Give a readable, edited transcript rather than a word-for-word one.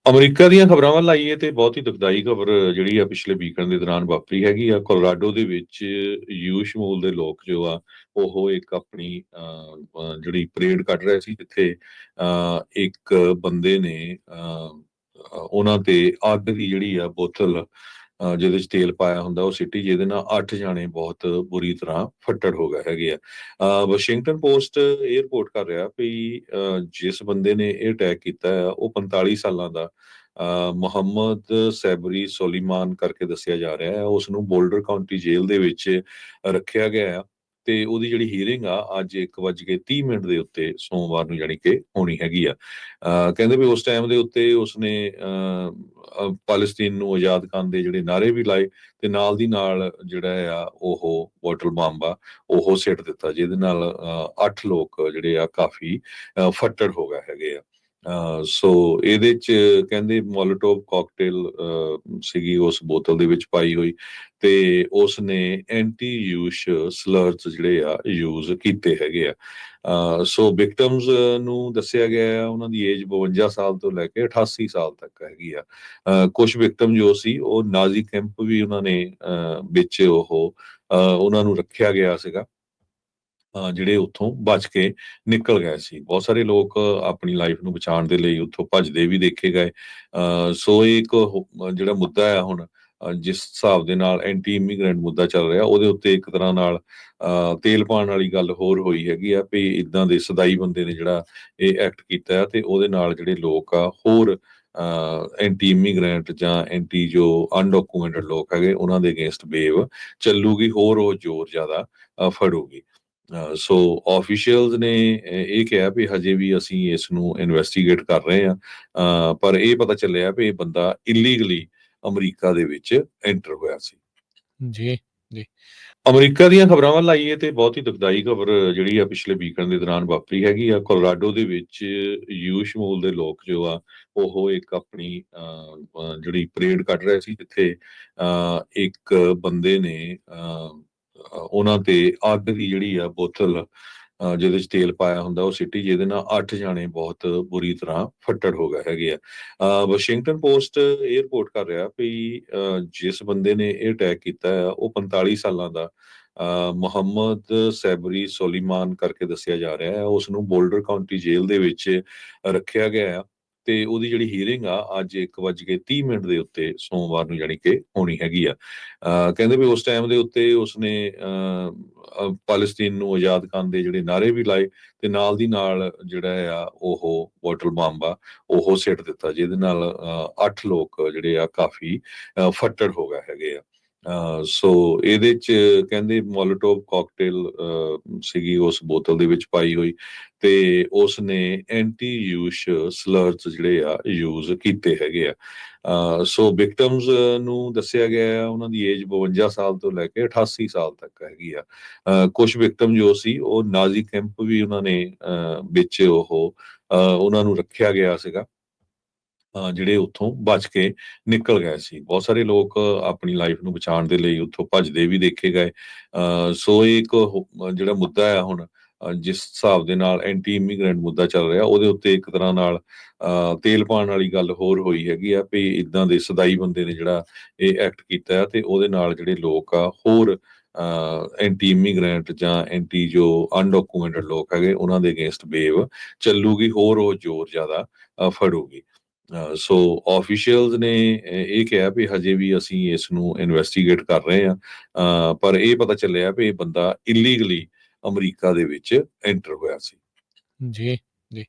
America ਦੀਆਂ ਖ਼ਬਰਾਂ ਵੱਲ ਆਈਏ ਤੇ ਬਹੁਤ ਹੀ ਦੁਖਦਾਈ ਖ਼ਬਰ ਜਿਹੜੀ ਆ ਪਿਛਲੇ ਵੀਕਐਂਡ ਦੇ ਦੌਰਾਨ ਵਾਪਰੀ ਹੈਗੀ ਆ। ਕੋਲੋਰਾਡੋ ਦੇ ਵਿੱਚ ਯੂਸ਼ ਮੂਲ ਦੇ ਲੋਕ ਜੋ ਆ ਉਹ ਇੱਕ ਆਪਣੀ ਜਿਹੜੀ ਪਰੇਡ ਕੱਢ ਰਹੇ ਸੀ, ਜਿੱਥੇ ਇੱਕ ਬੰਦੇ ਨੇ ਉਹਨਾਂ ਤੇ ਅੱਗ ਦੀ ਜਿਹੜੀ ਆ ਬੋਤਲ ਜਿਹਦੇ ਚ ਤੇਲ ਪਾਇਆ ਹੁੰਦਾ ਉਹ ਸਿੱਟੀ, ਜਿਹਦੇ ਨਾਲ 8 ਜਾਣੇ ਬਹੁਤ ਬੁਰੀ ਤਰ੍ਹਾਂ ਫੱਟੜ ਹੋ ਗਏ ਹੈਗੇ ਆ। ਵਾਸ਼ਿੰਗਟਨ ਪੋਸਟ ਇਹ ਰਿਪੋਰਟ ਕਰ ਰਿਹਾ ਵੀ ਜਿਸ ਬੰਦੇ ਨੇ ਇਹ ਅਟੈਕ ਕੀਤਾ ਆ ਉਹ 45 ਸਾਲਾਂ ਦਾ ਮੁਹੰਮਦ ਸੈਬਰੀ ਸੋਲੀਮਾਨ ਕਰਕੇ ਦੱਸਿਆ ਜਾ ਰਿਹਾ ਹੈ। ਉਸ ਨੂੰ ਬੋਲਡਰ ਕਾਉਂਟੀ ਜੇਲ੍ਹ ਦੇ ਵਿੱਚ ਰੱਖਿਆ ਗਿਆ ਆ ਤੇ ਉਹਦੀ ਜਿਹੜੀ ਹੀਅਰਿੰਗ ਆ ਅੱਜ 1:30 ਦੇ ਉੱਤੇ ਸੋਮਵਾਰ ਨੂੰ ਜਾਣੀ ਕਿ ਹੋਣੀ ਹੈਗੀ ਆ। ਕਹਿੰਦੇ ਵੀ ਉਸ ਟਾਈਮ ਦੇ ਉੱਤੇ ਉਸਨੇ ਪਾਲਸਤੀਨ ਨੂੰ ਆਜ਼ਾਦ ਕਰਨ ਦੇ ਜਿਹੜੇ ਨਾਅਰੇ ਵੀ ਲਾਏ ਤੇ ਨਾਲ ਦੀ ਨਾਲ ਜਿਹੜਾ ਆ ਉਹ ਬੋਟਲ ਬੰਬ ਆ ਉਹ ਸਿੱਟ ਦਿੱਤਾ, ਜਿਹਦੇ ਨਾਲ 8 ਲੋਕ ਜਿਹੜੇ ਆ ਕਾਫੀ ਫੱਟੜ ਹੋ ਗਏ ਹੈਗੇ ਆ। ਸੋ ਇਹਦੇ ਚ ਕਹਿੰਦੇ ਮੋਲੋਟੋਵ ਕਾਕਟੇਲ ਸੀਗੀ ਉਸ ਬੋਤਲ ਦੇ ਵਿੱਚ ਪਾਈ ਹੋਈ, ਤੇ ਉਸ ਨੇ ਐਂਟੀ ਯੂਸ਼ ਸਲਰਸ ਜਿਹੜੇ ਆ ਯੂਜ਼ ਕੀਤੇ ਹੈਗੇ ਆ। ਸੋ ਵਿਕਟਮਸ ਨੂੰ ਦੱਸਿਆ ਗਿਆ ਆ ਉਹਨਾਂ ਦੀ ਏਜ 52 ਸਾਲ ਤੋਂ ਲੈ ਕੇ 88 ਸਾਲ ਤੱਕ ਹੈਗੀ ਆ। ਕੁਝ ਵਿਕਟਮ ਜੋ ਸੀ ਉਹ ਨਾਜ਼ੀ ਕੈਂਪ ਵੀ ਉਹਨਾਂ ਨੇ ਵਿੱਚ ਉਹਨਾਂ ਨੂੰ ਰੱਖਿਆ ਗਿਆ ਸੀਗਾ, ਜਿਹੜੇ ਉੱਥੋਂ ਬਚ ਕੇ ਨਿਕਲ ਗਏ ਸੀ। ਬਹੁਤ ਸਾਰੇ ਲੋਕ ਆਪਣੀ ਲਾਈਫ ਨੂੰ ਬਚਾਉਣ ਦੇ ਲਈ ਉੱਥੋਂ ਭੱਜਦੇ ਵੀ ਦੇਖੇ ਗਏ। ਸੋ ਇਹ ਇੱਕ ਜਿਹੜਾ ਮੁੱਦਾ ਹੈ ਹੁਣ, ਜਿਸ ਹਿਸਾਬ ਦੇ ਨਾਲ ਐਂਟੀ ਇਮੀਗ੍ਰੈਂਟ ਮੁੱਦਾ ਚੱਲ ਰਿਹਾ, ਉਹਦੇ ਉੱਤੇ ਇੱਕ ਤਰ੍ਹਾਂ ਨਾਲ ਤੇਲ ਪਾਉਣ ਵਾਲੀ ਗੱਲ ਹੋਰ ਹੋਈ ਹੈਗੀ ਆ ਵੀ ਇਦਾਂ ਦੇ ਸਦਾਈ ਬੰਦੇ ਨੇ ਜਿਹੜਾ ਇਹ ਐਕਟ ਕੀਤਾ ਹੈ, ਤੇ ਉਹਦੇ ਨਾਲ ਜਿਹੜੇ ਲੋਕ ਆ ਹੋਰ ਐਂਟੀ ਇਮੀਗ੍ਰੈਂਟ ਜਾਂ ਐਂਟੀ ਜੋ ਅਨਡਾਕੂਮੈਂਟਡ ਲੋਕ ਹੈਗੇ ਉਹਨਾਂ ਦੇ ਅਗੇਂਸਟ ਵੇਵ ਚੱਲੂਗੀ, ਹੋਰ ਉਹ ਜ਼ੋਰ ਜ਼ਿਆਦਾ ਫੜੂਗੀ। ਸੋ ਆਫੀਸ਼ੀਅਲਸ ਨੇ ਇਹ ਕਿਹਾ ਵੀ ਹਜੇ ਵੀ ਅਸੀਂ ਇਸ ਨੂੰ ਇਨਵੈਸਟੀਗੇਟ ਕਰ ਰਹੇ ਹਾਂ, ਪਰ ਇਹ ਪਤਾ ਚੱਲਿਆ ਵੀ ਇਹ ਬੰਦਾ ਇਲੀਗਲੀ ਅਮਰੀਕਾ ਦੇ ਵਿੱਚ ਐਂਟਰ ਹੋਇਆ ਸੀ। ਜੀ, ਜੀ। ਅਮਰੀਕਾ ਦੀਆਂ ਖ਼ਬਰਾਂ ਵੱਲ ਆਈਏ ਤੇ ਬਹੁਤ ਹੀ ਦੁਖਦਾਈ ਖ਼ਬਰ ਜਿਹੜੀ ਆ ਪਿਛਲੇ ਵੀਕਐਂਡ ਦੇ ਦੌਰਾਨ ਵਾਪਰੀ ਹੈਗੀ ਆ। ਕੋਲੋਰਾਡੋ ਦੇ ਵਿੱਚ ਯੂਸ਼ ਮੂਲ ਦੇ ਲੋਕ ਜੋ ਆ ਉਹ ਇੱਕ ਆਪਣੀ ਜਿਹੜੀ ਪਰੇਡ ਕੱਢ ਰਹੇ ਸੀ, ਜਿੱਥੇ ਇੱਕ ਬੰਦੇ ਨੇ ਉਹਨਾਂ ਤੇ ਅੱਗ ਦੀ ਜਿਹੜੀ ਆ ਬੋਤਲ ਜਿਹਦੇ ਚ ਤੇਲ ਪਾਇਆ ਹੁੰਦਾ ਉਹ ਸਿੱਟੀ, ਜਿਹਦੇ ਨਾਲ 8 ਜਾਣੇ ਬਹੁਤ ਬੁਰੀ ਤਰ੍ਹਾਂ ਫੱਟੜ ਹੋ ਗਏ ਹੈਗੇ ਆ। ਵਾਸ਼ਿੰਗਟਨ ਪੋਸਟ ਇਹ ਰਿਪੋਰਟ ਕਰ ਰਿਹਾ ਵੀ ਜਿਸ ਬੰਦੇ ਨੇ ਇਹ ਅਟੈਕ ਕੀਤਾ ਆ ਉਹ 45 ਸਾਲਾਂ ਦਾ ਮੁਹੰਮਦ ਸੈਬਰੀ ਸੋਲੀਮਾਨ ਕਰਕੇ ਦੱਸਿਆ ਜਾ ਰਿਹਾ ਹੈ। ਉਸ ਨੂੰ ਬੋਲਡਰ ਕਾਉਂਟੀ ਜੇਲ੍ਹ ਦੇ ਵਿੱਚ ਰੱਖਿਆ ਗਿਆ ਆ ਤੇ ਉਹਦੀ ਜਿਹੜੀ ਹੀਅਰਿੰਗ ਆ ਅੱਜ 1:30 ਦੇ ਉੱਤੇ ਸੋਮਵਾਰ ਨੂੰ ਜਾਣੀ ਕਿ ਹੋਣੀ ਹੈਗੀ ਆ। ਕਹਿੰਦੇ ਵੀ ਉਸ ਟਾਈਮ ਦੇ ਉੱਤੇ ਉਸਨੇ ਪਾਲਸਤੀਨ ਨੂੰ ਆਜ਼ਾਦ ਕਰਨ ਦੇ ਜਿਹੜੇ ਨਾਅਰੇ ਵੀ ਲਾਏ ਤੇ ਨਾਲ ਦੀ ਨਾਲ ਜਿਹੜਾ ਆ ਉਹ ਬੋਟਲ ਬੰਬ ਆ ਉਹ ਸਿੱਟ ਦਿੱਤਾ, ਜਿਹਦੇ ਨਾਲ 8 ਲੋਕ ਜਿਹੜੇ ਆ ਕਾਫੀ ਫੱਟੜ ਹੋ ਗਏ ਹੈਗੇ ਆ। ਸੋ ਇਹਦੇ ਚ ਕਹਿੰਦੇ ਮੋਲੋਟੋਵ ਕਾਕਟੇਲ ਸੀਗੀ ਉਸ ਬੋਤਲ ਦੇ ਵਿੱਚ ਪਾਈ ਹੋਈ, ਤੇ ਉਸ ਨੇ ਐਂਟੀ ਯੂਸ਼ ਸਲਰਸ ਜਿਹੜੇ ਆ ਯੂਜ਼ ਕੀਤੇ ਹੈਗੇ ਆ। ਸੋ ਵਿਕਟਮਸ ਨੂੰ ਦੱਸਿਆ ਗਿਆ ਆ ਉਹਨਾਂ ਦੀ ਏਜ 52 ਸਾਲ ਤੋਂ ਲੈ ਕੇ 88 ਸਾਲ ਤੱਕ ਹੈਗੀ ਆ। ਕੁਝ ਵਿਕਟਮ ਜੋ ਸੀ ਉਹ ਨਾਜ਼ੀ ਕੈਂਪ ਵੀ ਉਹਨਾਂ ਨੇ ਵਿੱਚ ਉਹਨਾਂ ਨੂੰ ਰੱਖਿਆ ਗਿਆ ਸੀਗਾ, ਜਿਹੜੇ ਉੱਥੋਂ ਬਚ ਕੇ ਨਿਕਲ ਗਏ ਸੀ। ਬਹੁਤ ਸਾਰੇ ਲੋਕ ਆਪਣੀ ਲਾਈਫ ਨੂੰ ਬਚਾਉਣ ਦੇ ਲਈ ਉੱਥੋਂ ਭੱਜਦੇ ਵੀ ਦੇਖੇ ਗਏ। ਸੋ ਇਹ ਇੱਕ ਜਿਹੜਾ ਮੁੱਦਾ ਹੈ ਹੁਣ, ਜਿਸ ਹਿਸਾਬ ਦੇ ਨਾਲ ਐਂਟੀ ਇਮੀਗ੍ਰੈਂਟ ਮੁੱਦਾ ਚੱਲ ਰਿਹਾ, ਉਹਦੇ ਉੱਤੇ ਇੱਕ ਤਰ੍ਹਾਂ ਨਾਲ ਤੇਲ ਪਾਉਣ ਵਾਲੀ ਗੱਲ ਹੋਰ ਹੋਈ ਹੈਗੀ ਆ ਵੀ ਇਦਾਂ ਦੇ ਸਦਾਈ ਬੰਦੇ ਨੇ ਜਿਹੜਾ ਇਹ ਐਕਟ ਕੀਤਾ ਹੈ, ਤੇ ਉਹਦੇ ਨਾਲ ਜਿਹੜੇ ਲੋਕ ਆ ਹੋਰ ਐਂਟੀ ਇਮੀਗ੍ਰੈਂਟ ਜਾਂ ਐਂਟੀ ਜੋ ਅਨਡਾਕੂਮੈਂਟਡ ਲੋਕ ਹੈਗੇ ਉਹਨਾਂ ਦੇ ਅਗੇਂਸਟ ਵੇਵ ਚੱਲੂਗੀ, ਹੋਰ ਉਹ ਜ਼ੋਰ ਜ਼ਿਆਦਾ ਫੜੂਗੀ। ਸੋ ਆਫੀਸ਼ੀਅਲਸ ਨੇ ਇਹ ਕਿਹਾ ਵੀ ਹਜੇ ਵੀ ਅਸੀਂ ਇਸ ਨੂੰ ਇਨਵੈਸਟੀਗੇਟ ਕਰ ਰਹੇ ਹਾਂ, ਪਰ ਇਹ ਪਤਾ ਚੱਲਿਆ ਵੀ ਇਹ ਬੰਦਾ ਇਲੀਗਲੀ ਅਮਰੀਕਾ ਦੇ ਵਿੱਚ ਐਂਟਰ ਹੋਇਆ ਸੀ। ਜੀ, ਜੀ।